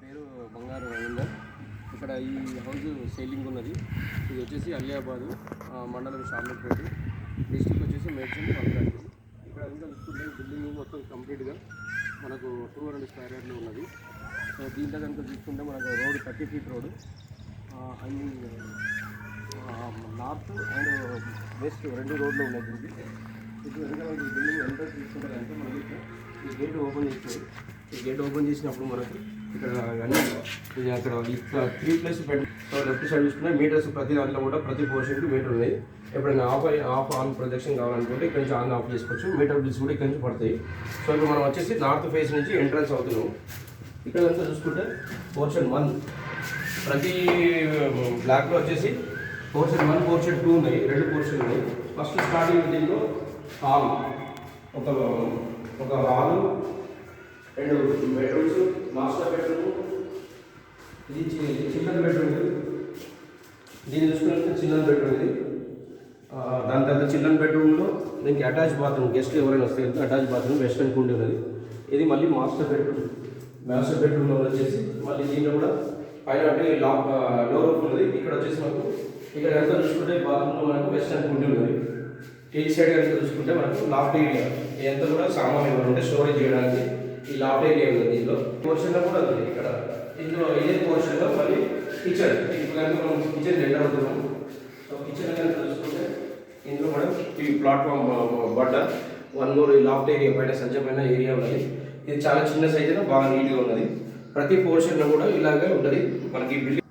పేరు బంగారు రవీందర్. ఇక్కడ ఈ హౌస్ సేలింగ్ ఉన్నది. ఇది వచ్చేసి అలియాబాదు మండలం షామీర్పేట, డిస్ట్రిక్ట్ వచ్చేసి మేడ్చల్ రంగారెడ్డి. ఇక్కడ ఇంకా చూసుకుంటే బిల్డింగ్ మొత్తం కంప్లీట్గా మనకు 200 స్క్వేర్ యార్డ్లో ఉన్నది. సో దీంట్లో కనుక చూసుకుంటే మనకు రోడ్ 30 ఫీట్ రోడ్, అన్ని నార్త్ అండ్ వెస్ట్ 2 రోడ్లు ఉన్నాయి. దీనికి ఇప్పుడు వెనకాల ఈ బిల్డింగ్ ఎంట్రన్స్ తీసుకుంటే కనుక మనకి ఈ గేట్ ఓపెన్ చేస్తారు. ఈ గేట్ ఓపెన్ చేసినప్పుడు మనకు ఇక్కడ అన్నీ అక్కడ 3+ బెడ్. సో లెఫ్ట్ సైడ్ చూసుకుంటే మీటర్స్ ప్రతి దాంట్లో కూడా ప్రతి పోర్షన్కి మీటర్ ఉన్నాయి. ఎప్పుడైనా ఆఫ్ ఆన్ ప్రొజెక్షన్ కావాలనుకుంటే ఇక్కడ నుంచి ఆన్ ఆఫ్ చేసుకోవచ్చు. మీటర్ బిల్స్ కూడా ఇక్కడ నుంచి పడతాయి. సో ఇప్పుడు మనం వచ్చేసి నార్త్ ఫేస్ నుంచి ఎంట్రన్స్ అవుతున్నాం. ఇక్కడ కనుక చూసుకుంటే పోర్షన్ 1 ప్రతి బ్లాక్లో వచ్చేసి పోర్షన్ 1, పోర్షన్ 2 ఉన్నాయి. 2 పోర్షన్ ఉన్నాయి. ఫస్ట్ స్టార్టింగ్ దీంట్లో హాల్, ఒక హాలు, 2 బెడ్రూమ్స్, మాస్టర్ బెడ్రూమ్, ఇది చిల్డ్రన్ బెడ్రూమ్. దీన్ని చూసుకుంటే చిల్డ్రన్ బెడ్రూమ్ ఇది. దాని తర్వాత చిల్డ్రన్ బెడ్రూమ్లో దీనికి అటాచ్ బాత్రూమ్, గెస్ట్లు ఎవరైనా వస్తే అటాచ్ బాత్రూమ్ వెస్టర్న్ కుండి ఉన్నది. ఇది మళ్ళీ మాస్టర్ బెడ్రూమ్. మాస్టర్ బెడ్రూమ్లో వచ్చేసి మళ్ళీ దీంట్లో కూడా పైన అంటే డోర్ రూమ్ ఉన్నది. ఇక్కడ వచ్చేసి మనకు ఇక్కడ ఎంత చూసుకుంటే బాత్రూంలో మనకు వెస్టర్న్ కుండి ఉన్నది. ఈ సైడ్ కనుక చూసుకుంటే మనకు లాఫ్ట్ ఏరియా ఎంత కూడా సామాన్లు ఉంటే స్టోరేజ్ చేయడానికి ఈ లాఫ్ట్ ఏరియా ఉంది. దీంట్లో పోర్షన్లో కూడా ఉంది. ఇక్కడ ఇందులో ఇదే పోర్షన్లో మళ్ళీ కిచెన్. ఇప్పుడు కనుక మనం కిచెన్ ఎంటర్ అవుతున్నాం. సో కిచెన్ కనుక చూసుకుంటే ఇందులో మనం ఈ ప్లాట్ఫామ్ బట్ట 1 మోర్ ఈ లాఫ్ట్ ఏరియా పైన సజ్జమైన ఏరియా ఉన్నది. ఇది చాలా చిన్న సైజులో బాగా నీట్గా ఉన్నది. ప్రతి పోర్షన్లో కూడా ఇలాగే ఉంటుంది మనకి బిల్డింగ్.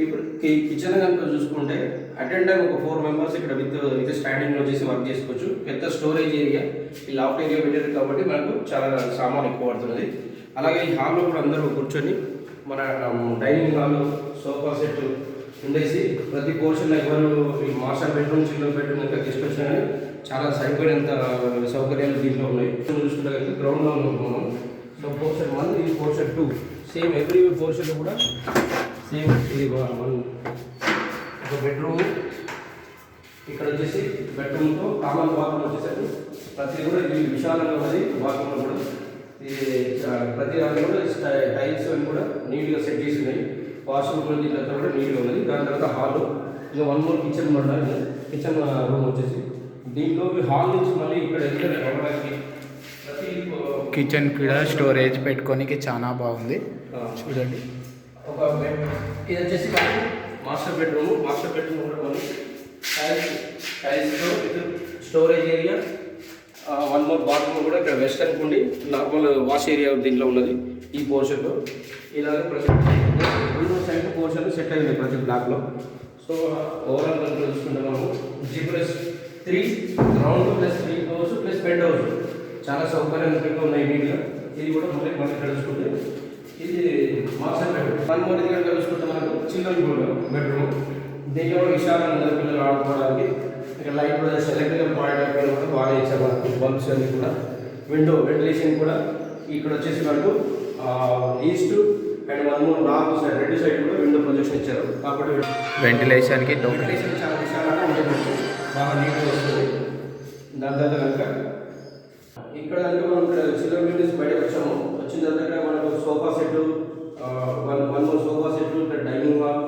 ఇప్పుడు ఈ కిచెన్ కనుక చూసుకుంటే అటెండ్ టైం ఒక 4 మెంబర్స్ ఇక్కడ విత్ స్టాండింగ్లో వచ్చేసి వర్క్ చేసుకోవచ్చు. పెద్ద స్టోరేజ్ ఏరియా, ఈ లాఫ్ట్ ఏరియా పెట్టేది కాబట్టి మనకు చాలా సామాన్ ఎక్కువ పడుతున్నది. అలాగే ఈ హాల్లో కూడా అందరూ కూర్చొని మన డైనింగ్ హాల్, సోఫా సెట్ ఉండేసి ప్రతి పోర్షన్లో ఎవరు ఈ మాస్టర్ బెడ్రూమ్, చిల్డ్రన్ బెడ్రూమ్ ఇంకా గెస్ట్ వచ్చినా కానీ చాలా సరిపోయినంత సౌకర్యాలు దీంట్లో ఉన్నాయి. చూసుకుంటే కనుక గ్రౌండ్లో ఉన్నాం. సో పోర్షన్ 1, ఇది పోర్షన్ 2. సేమ్ ఎవ్రీ పోర్షన్ కూడా సేమ్. ఇది ఒక బెడ్రూమ్, ఇక్కడ వచ్చేసి బెడ్రూమ్తో కామన్ బాత్రూమ్ వచ్చేసరికి ప్రతి కూడా ఇది విశాలంగా ఉన్నది. బాత్రూమ్లో కూడా ఇది ప్రతి దాంట్లో కూడా టైల్స్ అవి కూడా నీట్గా సెట్ చేసి ఉన్నాయి. వాష్రూమ్ దీంట్లో కూడా నీట్గా ఉన్నది. దాని తర్వాత హాల్, ఇంకా 1 మోర్ కిచెన్ ఉండాలి. కిచెన్ రూమ్ వచ్చేసి దీంట్లో హాల్ నుంచి మళ్ళీ ఇక్కడ వెళ్ళడానికి ప్రతి కిచెన్ కూడా స్టోరేజ్ పెట్టుకోనికి చాలా బాగుంది. చూడండి. ఒక బెడ్, ఇది వచ్చేసి మాస్టర్ బెడ్రూమ్. మాస్టర్ బెడ్రూమ్ కూడా మళ్ళీ టైల్స్తో స్టోరేజ్ ఏరియా, 1 మోర్ బాత్రూమ్ కూడా ఇక్కడ వెస్టర్న్ కుండి నార్మల్ వాష్ ఏరియా దీంట్లో ఉన్నది. ఈ పోర్షన్లో ఇలాగే ప్రతి 2 సైడ్ పోర్షన్ సెట్ అయింది ప్రతి బ్లాక్లో. సో ఓవరాల్ కనుక చూసుకుంటే మనము G+3 ground +3 house bed house చాలా సౌకర్యంగా ఉన్నాయి నీట్గా. ఇది కూడా మళ్ళీ ఇక్కడ చూసుకుంటే ఇది మాస్టర్ బెడ్రూమ్. 1 మోర్ ఇది కనుక చూసుకుంటే మనకు చిల్డ్రన్ బెడ్రూమ్. దీంట్లో కూడా విశాలంగా పిల్లలు ఆడుకోవడానికి ఇక్కడ light projection, electrical point of view కూడా బాగా ఇచ్చారు మనకు. బల్బ్స్ అన్ని కూడా, విండో వెంటిలేషన్ కూడా ఇక్కడ వచ్చేసి మనకు east and 1 more north side 2 side కూడా విండో ప్రొజెక్షన్ ఇచ్చారు. కాబట్టి వెంటిలేషన్కి చాలా విశాలంగా ఉంటుంది, బాగా నీట్గా వస్తుంది. దాని తర్వాత కనుక ఇక్కడ కనుక మనం ఇక్కడ చిల్డ్రన్ బెడ్రూమ్స్ బయటకు వచ్చాము. వచ్చిన తర్వాత మనకు sofa set, 1 more sofa set, ఇక్కడ డైనింగ్ హాల్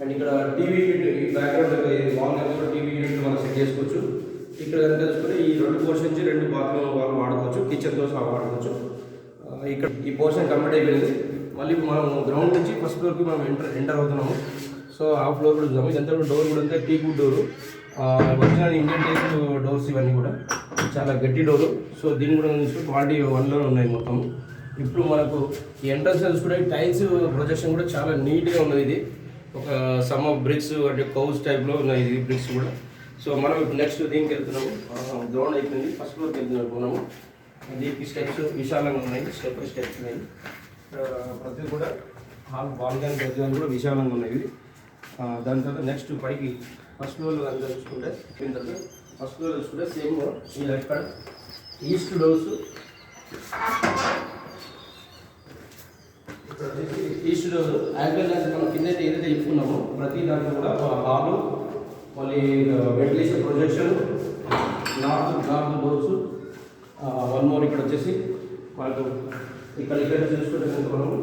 అండ్ ఇక్కడ టీవీ యూనిట్, ఈ బ్యాక్గ్రౌండ్ వాల్ కనుక టీవీ యూనిట్ మనం సెట్ చేసుకోవచ్చు. ఇక్కడ కనుక చూసుకుంటే ఈ 2 పోర్షన్ నుంచి 2 బాత్రూమ్ వాళ్ళు వాడుకోవచ్చు, కిచెన్తో సహా వాడుకోవచ్చు. ఇక్కడ ఈ పోర్షన్ కంప్లీట్ అయిపోయింది. మళ్ళీ మనం గ్రౌండ్ నుంచి ఫస్ట్ ఫ్లోర్కి మనం ఎంటర్ అవుతున్నాము. సో ఆ ఫ్లోర్ కూడా చూద్దాము. ఇదంతా కూడా డోర్ కూడా అంతా టీకుడ్ door, original Indian type doors ఇవన్నీ కూడా చాలా గట్టి డోరు. సో దీన్ని కూడా చూసుకుంటే క్వాలిటీ 1లో ఉన్నాయి మొత్తం. ఇప్పుడు మనకు ఈ ఎంట్రన్స్ చూసుకుంటే టైల్స్ ప్రొజెక్షన్ కూడా చాలా నీట్గా ఉన్నది. ఇది ఒక సమ్ ఆఫ్ బ్రిక్స్ అంటే కౌస్ టైప్లో ఉన్నాయి ఇది బ్రిక్స్ కూడా. సో మనం ఇప్పుడు నెక్స్ట్ దీనికి వెళ్తున్నాము. గ్రౌండ్ అయిపోయింది, ఫస్ట్ ఫ్లోర్కి వెళ్తున్నాము మనము. దీనికి స్టెప్స్ విశాలంగా ఉన్నాయి, స్టెప్స్ ఉన్నాయి. ప్రతి కూడా హాల్ బాల్కనీ ప్రతి కూడా విశాలంగా ఉన్నాయి. దాని తర్వాత నెక్స్ట్ పైకి ఫస్ట్ ఫ్లోర్లో కనుక చూసుకుంటే ఫస్ట్ ఫ్లోర్ చూసుకుంటే సేమ్ ఇలా ఇక్కడ ఈస్ట్ డోర్స్, ఇక్కడ వచ్చేసి ఈస్ట్ డోర్ యాంగిల్ మనం కింద ఏదైతే చెప్పుకున్నామో ప్రతి దాంట్లో కూడా హాలు, మళ్ళీ ventilation projection, north doors, 1 more ఇక్కడ వచ్చేసి మనకు ఇక్కడ చూసుకుంటే కనుక మనము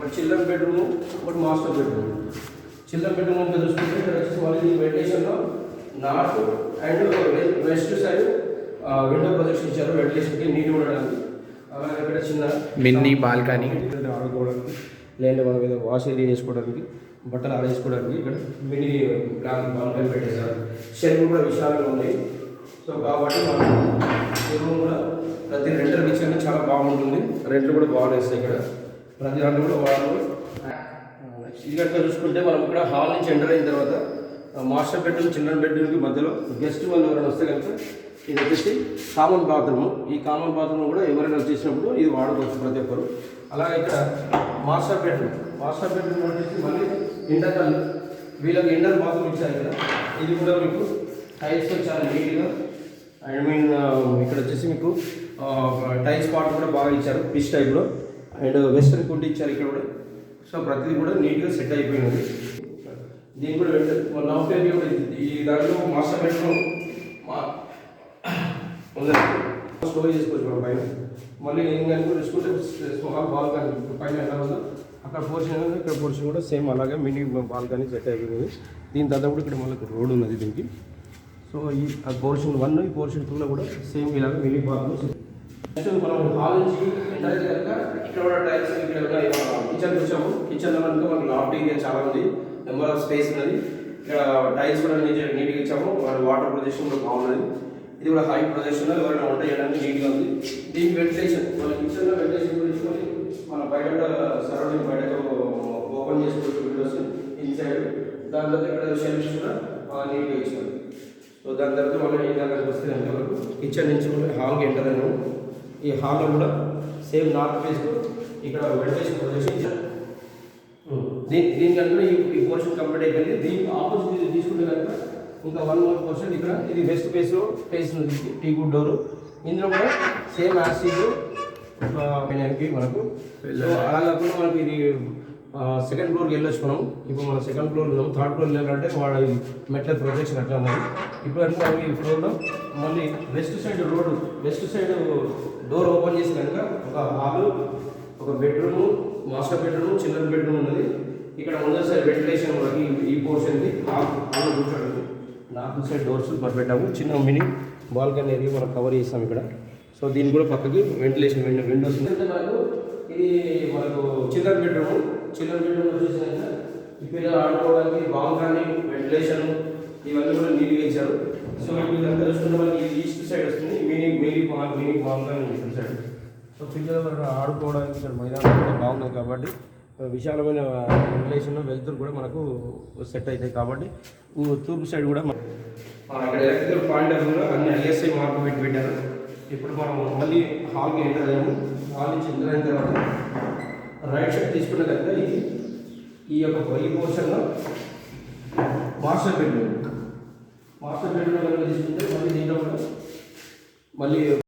ఒకటి చిల్డ్రన్ బెడ్రూమ్, ఒకటి మాస్టర్ బెడ్రూమ్. చిల్డ్రన్ బెడ్రూమ్ కనుక చూసుకుంటే ఇక్కడ వచ్చేసి మళ్ళీ వెంటిలేషన్లో north and west side window projection ఇచ్చారు వెంటిలేషన్కి నీట్ ఉండడానికి. అలాగే ఇక్కడ చిన్న మినీ బాల్కనీ ఆడుకోవడానికి, లేదంటే మనం ఏదో వాష్ ఏరియా చేసుకోవడానికి, బట్టలు ఆడేసుకోవడానికి ఇక్కడ మినీ బ్లాక్ బాల్కనీ పెట్టేశారు. షెల్ఫ్ కూడా విశాలంగా ఉన్నాయి. సో కాబట్టి మనం ఈ రూమ్ కూడా ప్రతి రెంటర్కి ఇచ్చిన చాలా బాగుంటుంది. రెంట్లు కూడా బాగున్నాయి ఇక్కడ ప్రతి దాంట్లో కూడా బాగుంది. ఇది కనుక చూసుకుంటే మనం ఇక్కడ హాల్ నుంచి ఎంటర్ అయిన తర్వాత మాస్టర్ బెడ్రూమ్, చిల్డ్రన్ బెడ్రూమ్కి మధ్యలో గెస్ట్ వాళ్ళు ఎవరైనా వస్తే కనుక ఇది వచ్చేసి కామన్ బాత్రూమ్. ఈ కామన్ బాత్రూమ్ కూడా ఎవరైనా వచ్చేసినప్పుడు ఇది వాడుకోవచ్చు ప్రతి ఒక్కరు. అలాగే ఇక్కడ మాస్టర్ బెడ్రూమ్ వచ్చేసి మళ్ళీ ఇంటర్నల్ వీళ్ళకి ఇంటర్ బాత్రూమ్ ఇచ్చారు ఇక్కడ. ఇది కూడా మీకు టైల్స్తో చాలా నీట్గా ఇక్కడ వచ్చేసి మీకు టైల్స్ పార్ట్ కూడా బాగా ఇచ్చారు పిచ్ టైప్లో. అండ్ వెస్ట్రన్ కుడ్ ఇచ్చారు ఇక్కడ కూడా. సో ప్రతిదీ కూడా నీట్గా సెట్ అయిపోయినది. దీని కూడా లవ్ పేపీ కూడా ఈ దాంట్లో మాస్టర్ బెడ్రూమ్ స్టోర్ చేసుకోవచ్చు మనం పైన. మళ్ళీ నేను కనుక చూసుకుంటే స్మాల్ బాల్కనీ పైన ఎలా ఉందో అక్కడ పోర్షన్ ఇక్కడ పోర్షన్ కూడా సేమ్ అలాగే మినీ బాల్కనీ సెట్ అయిపోయింది. దీని తర్వాత కూడా ఇక్కడ మళ్ళీ రోడ్ ఉన్నది దీనికి. సో ఈ పోర్షన్ 1 ఈ పోర్షన్ 2లో కూడా సేమ్ ఇలాగ మినీ బాల్కనీ. నెక్స్ట్ మనం హాల్ నుంచి ఎంటర్ అయితే కనుక ఇక్కడ కూడా టైల్స్ ఇక్కడ కిచెన్కి వచ్చాము. కిచెన్లో కనుక మనకు లాఫ్ట్ ఏరియా చాలా ఉంది, నెంబర్ ఆఫ్ స్పేస్ ఉన్నది. ఇక్కడ టైల్స్ కూడా నీట్గా ఇచ్చాము. వాటర్ ప్రొజెక్షన్ కూడా బాగున్నది. ఇది కూడా హై ప్రొజెక్షన్లో ఎవరైనా వంట చేయడానికి నీట్గా ఉంది. దీనికి వెంటిలేషన్ మన కిచెన్లో వెంటిలేషన్ తీసుకొని మన బయట సరౌండింగ్ బయట ఓపెన్ చేసుకోవచ్చు విండోస్ ఇన్సైడ్. దాని తర్వాత ఇక్కడ షెల్ఫ్స్ కూడా నీట్గా ఇచ్చారు. సో దాని తర్వాత మనం ఏం దానికి వస్తే అంతవరకు కిచెన్ నుంచి కూడా హాల్కి ఎంటర్ అయినాము. ఈ హాల్లో కూడా సేమ్ నార్త్ ఫేస్లో ఇక్కడ వెంటిలేషన్ ప్రొజెక్షన్ ఇచ్చారు. దీని కనుక ఈ పోర్షన్ కంప్లీట్ అయిపోయింది. దీనికి ఆపోజిట్ తీసుకుంటే కనుక ఇంకా 1 more పోర్షన్ ఇక్కడ ఇది వెస్ట్ ఫేస్లో ఫేస్ ఉంది టీ గుడ్ డోరు. ఇందులో కూడా సేమ్ యాసిడ్ మనకు. సో అలా కాకుండా మనకి ఇది సెకండ్ ఫ్లోర్కి వెళ్ళొచ్చు మనం. ఇప్పుడు మనం సెకండ్ ఫ్లోర్ ఉన్నాము. థర్డ్ ఫ్లోర్ వెళ్ళాలంటే వాడు మెట్ల ప్రొజెక్షన్ అట్లా ఉన్నది. ఇప్పుడు అంటే మనం ఈ ఫ్లోర్లో మళ్ళీ వెస్ట్ సైడ్ డోర్ ఓపెన్ చేసి కనుక ఒక హాలు, ఒక bedroom, master bedroom, children bedroom ఉన్నది. ఇక్కడ ముందర సైడ్ వెంటిలేషన్ మనకి ఈ పోర్షన్కి హాల్లో కూర్చోండి. నార్త్ సైడ్ డోర్స్ పెట్టాము. చిన్న మినీ బాల్కనీ ఏరియా మనం కవర్ చేస్తాం ఇక్కడ. సో దీన్ని కూడా పక్కకి వెంటిలేషన్ విండోస్ మనకు. ఇది మనకు చిల్డ్రన్ బెడ్రూమ్ వచ్చేసినాక ఈ పిల్లలు ఆడుకోవడానికి బాల్కనీ, వెంటిలేషన్ ఇవన్నీ కూడా నీట్గా ఇచ్చారు. సో ఇదంతా చూసుకుంటే మనకి ఈస్ట్ సైడ్ వస్తుంది mini balcony east side. So పిల్లలు ఆడుకోవడానికి ఇక్కడ మైదానం కూడా బాగున్నాయి కాబట్టి విశాలమైన వెంటిలేషన్ వెలుతురు కూడా మనకు సెట్ అవుతాయి కాబట్టి తూర్పు సైడ్ కూడా ఇక్కడ ఎలక్ట్రికల్ పాయింట్ కూడా అన్ని ISI మార్పు పెట్టారు. ఇప్పుడు మనం మళ్ళీ హాల్కి ఎంటర్ అయ్యాము. హాల్ నుంచి ఎంటర్ అయిన తర్వాత రైట్ సైడ్ తీసుకున్న కనుక ఇది ఈ యొక్క ఈ పోర్షన్లో మాస్టర్ బెడ్రూమ్ కనుక తీసుకుంటే మళ్ళీ దీంట్లో కూడా మళ్ళీ